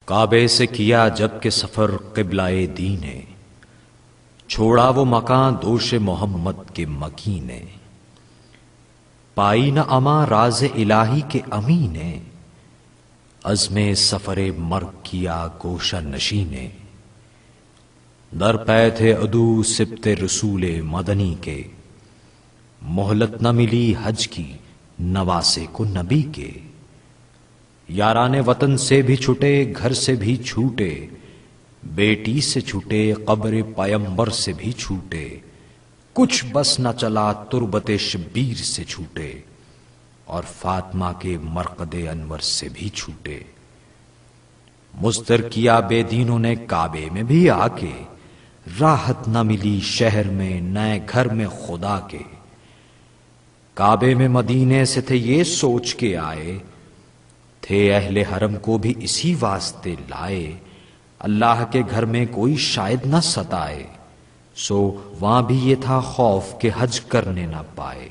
کعبے سے کیا جب کہ سفر قبلہ دین نے، چھوڑا وہ مکان دوش محمد کے مکی نے، پائی نہ اما راز الہی کے امی نے، عزم سفر مرگ کیا گوشہ نشی نے، در پے تھے عدو سبت رسول مدنی کے، مہلت نہ ملی حج کی نواسے کو نبی کے، یاران وطن سے بھی چھٹے گھر سے بھی چھوٹے، بیٹی سے چھوٹے قبر پیمبر سے بھی چھوٹے، کچھ بس نہ چلا تربت شبیر سے چھوٹے، اور فاطمہ کے مرقد انور سے بھی چھوٹے، مضطر کیا بے دینوں نے کعبے میں بھی آ کے، راحت نہ ملی شہر میں نئے گھر میں خدا کے، کعبے میں مدینے سے تھے یہ سوچ کے آئے، تھے اہل حرم کو بھی اسی واسطے لائے، اللہ کے گھر میں کوئی شاید نہ ستائے، سو وہاں بھی یہ تھا خوف کہ حج کرنے نہ پائے،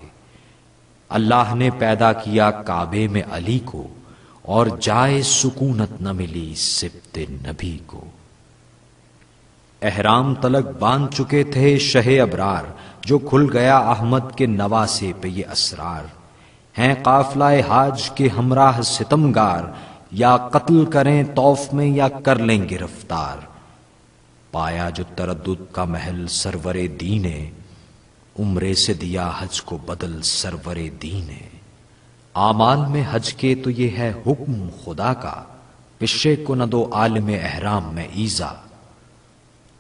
اللہ نے پیدا کیا کعبے میں علی کو، اور جائے سکونت نہ ملی سبت نبی کو، احرام تلک باندھ چکے تھے شہ ابرار، جو کھل گیا احمد کے نواسے پہ یہ اسرار، ہیں قافلہ حاج کے ہمراہ ستمگار، یا قتل کریں طوف میں یا کر لیں گرفتار، پایا جو تردد کا محل سرور دین ہے، عمرے سے دیا حج کو بدل سرور دین ہے، اعمال میں حج کے تو یہ ہے حکم خدا کا، پشے کو نہ دو عالم احرام میں ایزا،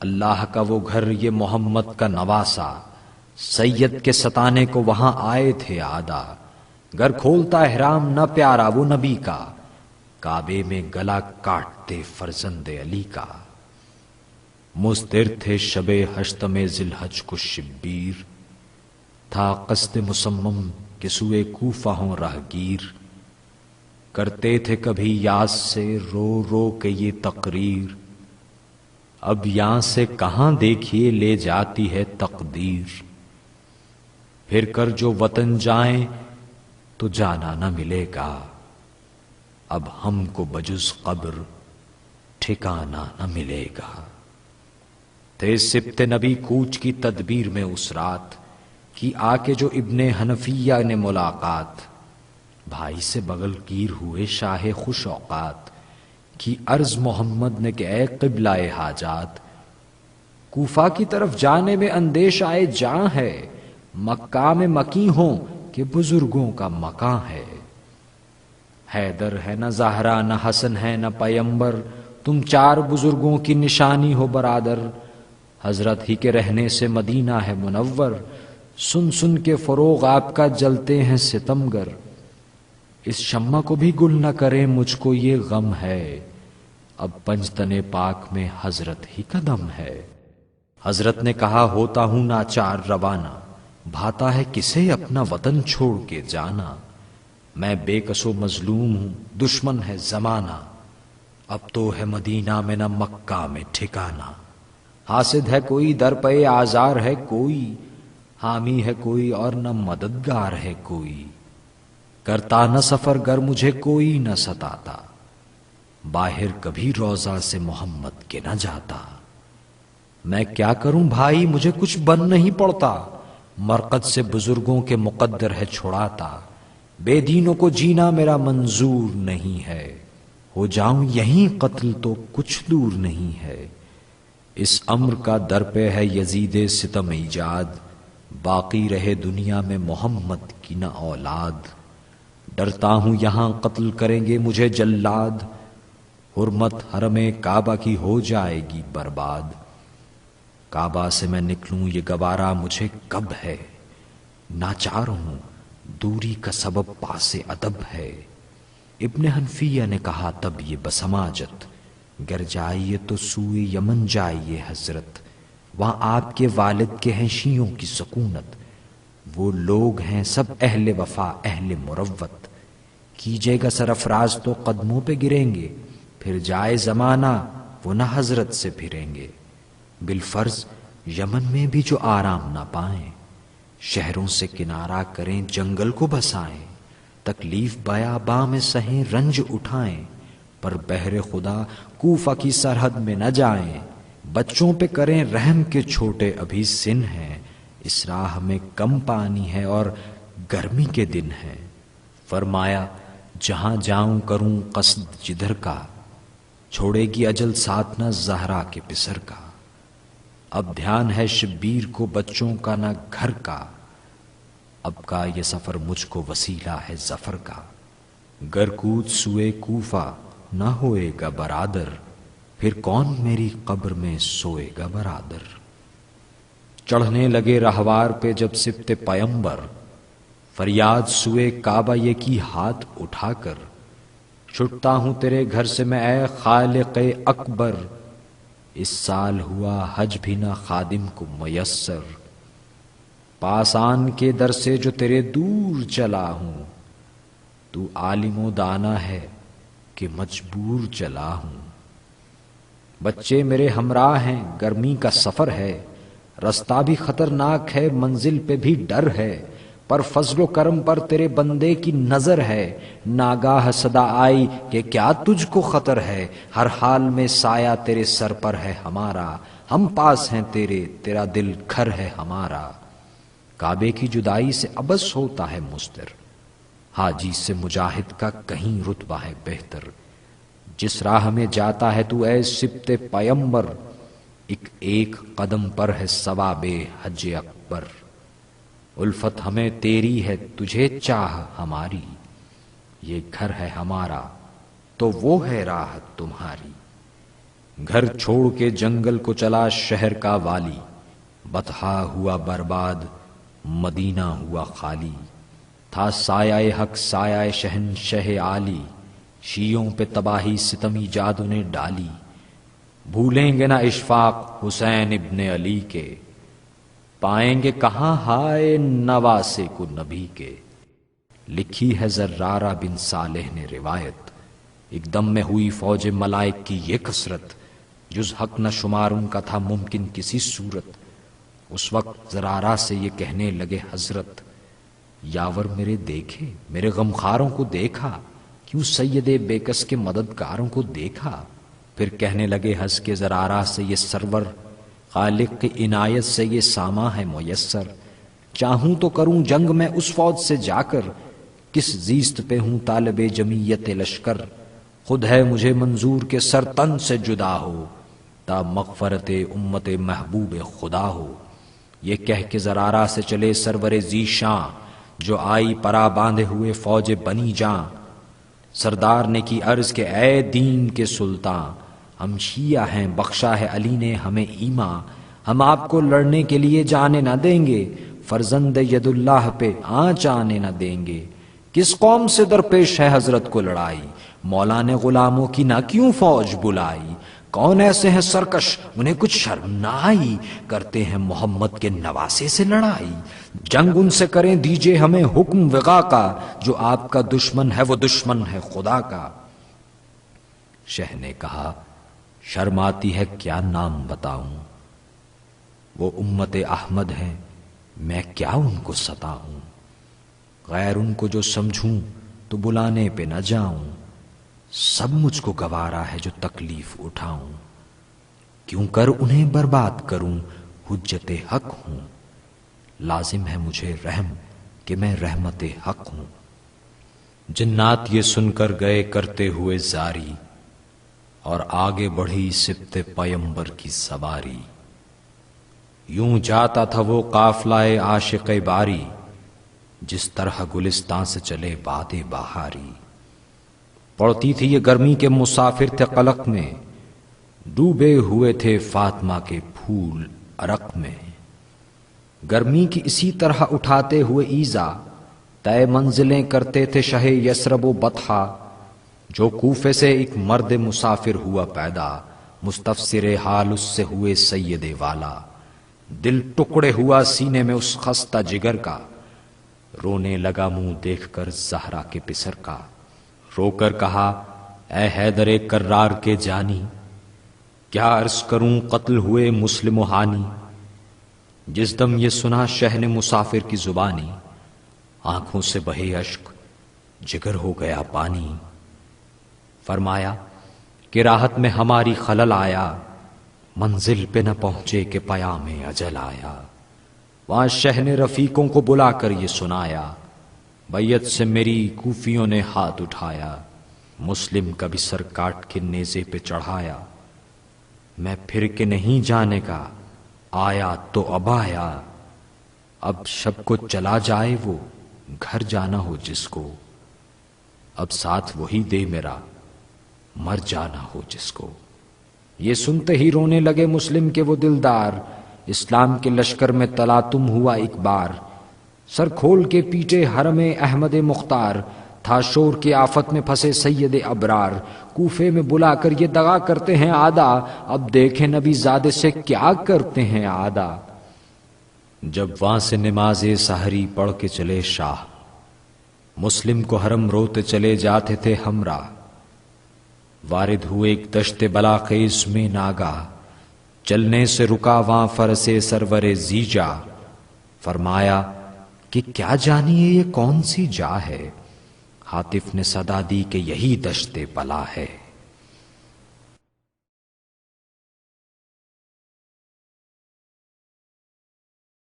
اللہ کا وہ گھر یہ محمد کا نواسا، سید کے ستانے کو وہاں آئے تھے آدھا، گر کھولتا احرام نہ پیارا وہ نبی کا، کعبے میں گلا کاٹتے فرزند علی کا، مضطر تھے شب ہشتم ذی الحج کو شبیر، تھا قصد مصمم کہ سوئے کوفہ ہوں راہگیر، کرتے تھے کبھی یاس سے رو رو کے یہ تقریر، اب یہاں سے کہاں دیکھیے لے جاتی ہے تقدیر، پھر کر جو وطن جائیں تو جانا نہ ملے گا، اب ہم کو بجز قبر ٹھکانا نہ ملے گا، تھے سبت نبی کوچ کی تدبیر میں اس رات، کی آ کے جو ابن حنفیہ نے ملاقات، بھائی سے بغل گیر ہوئے شاہ خوش اوقات، کی عرض محمد نے کہ اے قبلہ حاجات، کوفہ کی طرف جانے میں اندیش آئے جاں ہے، مکہ میں مکی ہوں کہ بزرگوں کا مکاں ہے، حیدر ہے نہ زہرا نہ حسن ہے نہ پیمبر، تم چار بزرگوں کی نشانی ہو برادر، حضرت ہی کے رہنے سے مدینہ ہے منور، سن سن کے فروغ آپ کا جلتے ہیں ستمگر، اس شمع کو بھی گل نہ کرے مجھ کو یہ غم ہے، اب پنجتن پاک میں حضرت ہی کا دم ہے، حضرت نے کہا ہوتا ہوں ناچار روانہ، بھاتا ہے کسے اپنا وطن چھوڑ کے جانا، میں بے کس و مظلوم ہوں دشمن ہے زمانہ، اب تو ہے مدینہ میں نہ مکہ میں ٹھکانا، حاسد ہے کوئی در پہ آزار ہے کوئی، حامی ہے کوئی اور نہ مددگار ہے کوئی، کرتا نہ سفر گر مجھے کوئی نہ ستاتا، باہر کبھی روضہ سے محمد کے نہ جاتا، میں کیا کروں بھائی مجھے کچھ بن نہیں پڑتا، مرقد سے بزرگوں کے مقدر ہے چھڑاتا، بے دینوں کو جینا میرا منظور نہیں ہے، ہو جاؤں یہیں قتل تو کچھ دور نہیں ہے، اس امر کا در پہ ہے یزید ستم ایجاد، باقی رہے دنیا میں محمد کی نہ اولاد، ڈرتا ہوں یہاں قتل کریں گے مجھے جلاد، حرمت حرم کعبہ کی ہو جائے گی برباد، کعبہ سے میں نکلوں یہ گوارا مجھے کب ہے، ناچار ہوں دوری کا سبب پاس ادب ہے، ابن حنفیہ نے کہا تب یہ بسماجت، گر جائیے تو سوئے یمن جائیے حضرت، وہاں آپ کے والد کے ہیں شیعوں کی سکونت، وہ لوگ ہیں سب اہل وفا اہل مروت، کیجے گا سرفراز تو قدموں پہ گریں گے، پھر جائے زمانہ وہ نہ حضرت سے پھریں گے، بالفرض یمن میں بھی جو آرام نہ پائیں، شہروں سے کنارہ کریں جنگل کو بسائیں، تکلیف بیاباں میں سہیں رنج اٹھائیں، پر بہر خدا کوفہ کی سرحد میں نہ جائیں، بچوں پہ کریں رحم کے چھوٹے ابھی سن ہیں، اس راہ میں کم پانی ہے اور گرمی کے دن ہیں۔ فرمایا جہاں جاؤں کروں قصد جدھر کا، چھوڑے گی اجل ساتھ نہ زہرا کے پسر کا۔ اب دھیان ہے شبیر کو بچوں کا نہ گھر کا، اب کا یہ سفر مجھ کو وسیلہ ہے ظفر کا۔ گر کود سوئے کوفہ نہ ہوئے گا برادر، پھر کون میری قبر میں سوئے گا برادر۔ چڑھنے لگے رہوار پہ جب سبت پیمبر، فریاد سوئے کعبہ یہ کی ہاتھ اٹھا کر، چھٹتا ہوں تیرے گھر سے میں اے خالق اکبر، اس سال ہوا حج بھی نہ خادم کو میسر، پاسان کے در سے جو تیرے دور چلا ہوں، تو عالم و دانا ہے کہ مجبور چلا ہوں۔ بچے میرے ہمراہ ہیں گرمی کا سفر ہے، رستہ بھی خطرناک ہے منزل پہ بھی ڈر ہے، پر فضل و کرم پر تیرے بندے کی نظر ہے، ناگاہ صدا آئی کہ کیا تجھ کو خطر ہے، ہر حال میں سایہ تیرے سر پر ہے ہمارا، ہم پاس ہیں تیرے تیرا دل گھر ہے ہمارا۔ کعبے کی جدائی سے عبث ہوتا ہے مضطر، حاجی سے مجاہد کا کہیں رتبہ ہے بہتر۔ جس راہ میں جاتا ہے تو اے سبت پیمبر، ایک قدم پر ہے ثواب حج اکبر۔ الفت ہمیں تیری ہے تجھے چاہ ہماری، یہ گھر ہے ہمارا تو وہ ہے راہ تمہاری۔ گھر چھوڑ کے جنگل کو چلا شہر کا والی، بطحا ہوا برباد مدینہ ہوا خالی، تھا سایہ حق سایہ شہنشہ عالی، شیعوں پہ تباہی ستم ایجاد نے ڈالی۔ بھولیں گے نہ اشفاق حسین ابن علی کے، پائیں گے کہاں ہائے نواسے کو نبی کے۔ لکھی ہے زرارہ بن صالح نے روایت، ایک دم میں ہوئی فوج ملائک کی یہ کثرت، جز حق نہ شمار ان کا تھا ممکن کسی صورت۔ اس وقت زرارہ سے یہ کہنے لگے حضرت، یاور میرے دیکھے میرے غمخاروں کو دیکھا، کیوں سید بیکس کے مددگاروں کو دیکھا۔ پھر کہنے لگے ہنس کے زرارہ سے یہ سرور، خالق کی عنایت سے یہ ساما ہے میسر، چاہوں تو کروں جنگ میں اس فوج سے جا کر، کس زیست پہ ہوں طالب جمیت لشکر، خود ہے مجھے منظور کے سر تن سے جدا ہو، تا مغفرت امت محبوب خدا ہو۔ یہ کہہ کے زرارہ سے چلے سرور ذیشاں، جو آئی پرا باندھے ہوئے فوج بنی جاں۔ سردار نے کی عرض کہ اے دین کے سلطان، ہم شیعہ ہیں بخشا ہے علی نے ہمیں ایمان، ہم آپ کو لڑنے کے لیے جانے نہ دیں گے، فرزند ید اللہ پہ آنچ آنے نہ دیں گے۔ کس قوم سے درپیش ہے حضرت کو لڑائی، مولا نے غلاموں کی نہ کیوں فوج بلائی، کون ایسے ہیں سرکش انہیں کچھ شرم نہ آئی، کرتے ہیں محمد کے نواسے سے لڑائی۔ جنگ ان سے کریں دیجئے ہمیں حکم وغا کا، جو آپ کا دشمن ہے وہ دشمن ہے خدا کا۔ شہ نے کہا شرم آتی ہے کیا نام بتاؤں، وہ امت احمد ہیں میں کیا ان کو ستاؤں، غیر ان کو جو سمجھوں تو بلانے پہ نہ جاؤں، سب مجھ کو گوارا ہے جو تکلیف اٹھاؤں، کیوں کر انہیں برباد کروں حجت حق ہوں، لازم ہے مجھے رحم کہ میں رحمت حق ہوں۔ جنات یہ سن کر گئے کرتے ہوئے زاری، اور آگے بڑھی سبت پیمبر کی سواری، یوں جاتا تھا وہ قافلہ عاشق باری، جس طرح گلستان سے چلے باد بہاری۔ پڑتی تھی یہ گرمی کے مسافر تھے قلق میں، ڈوبے ہوئے تھے فاطمہ کے پھول عرق میں۔ گرمی کی اسی طرح اٹھاتے ہوئے ایزا، طے منزلیں کرتے تھے شہ یثرب و بطحا، جو کوفے سے ایک مرد مسافر ہوا پیدا، مستفسر حال اس سے ہوئے سید والا، دل ٹکڑے ہوا سینے میں اس خستہ جگر کا، رونے لگا منہ دیکھ کر زہرا کے پسر کا، رو کر کہا اے حیدر کرار کے جانی، کیا عرض کروں قتل ہوئے مسلم و ہانی۔ جس دم یہ سنا شہ نے مسافر کی زبانی، آنکھوں سے بہے اشک جگر ہو گیا پانی۔ فرمایا کہ راحت میں ہماری خلل آیا، منزل پہ نہ پہنچے کہ پیام اجل آیا۔ وہاں شہ نے رفیقوں کو بلا کر یہ سنایا، بیعت سے میری کوفیوں نے ہاتھ اٹھایا، مسلم کا بھی سر کاٹ کے نیزے پہ چڑھایا۔ میں پھر کے نہیں جانے کا، آیا تو اب آیا، اب شب کو چلا جائے وہ، گھر جانا ہو جس کو، اب ساتھ وہی دے میرا، مر جانا ہو جس کو۔ یہ سنتے ہی رونے لگے مسلم کے وہ دلدار، اسلام کے لشکر میں تلاطم ہوا ایک بار، سر کھول کے پیٹے حرم احمد مختار، تھا شور کی آفت میں پھنسے سید ابرار، کوفے میں بلا کر یہ دغا کرتے ہیں آدھا، اب دیکھیں نبی زادے سے کیا کرتے ہیں آدھا۔ جب وہاں سے نماز سحری پڑھ کے چلے شاہ، مسلم کو حرم روتے چلے جاتے تھے ہمراہ، وارد ہوئے ایک دشت بلاخیز میں ناگاہ، چلنے سے رکا وہاں فرس سرور زیجا، فرمایا کہ کیا جانیے یہ کون سی جا ہے، حاطف نے صدا دی کہ یہی دشت بلا ہے۔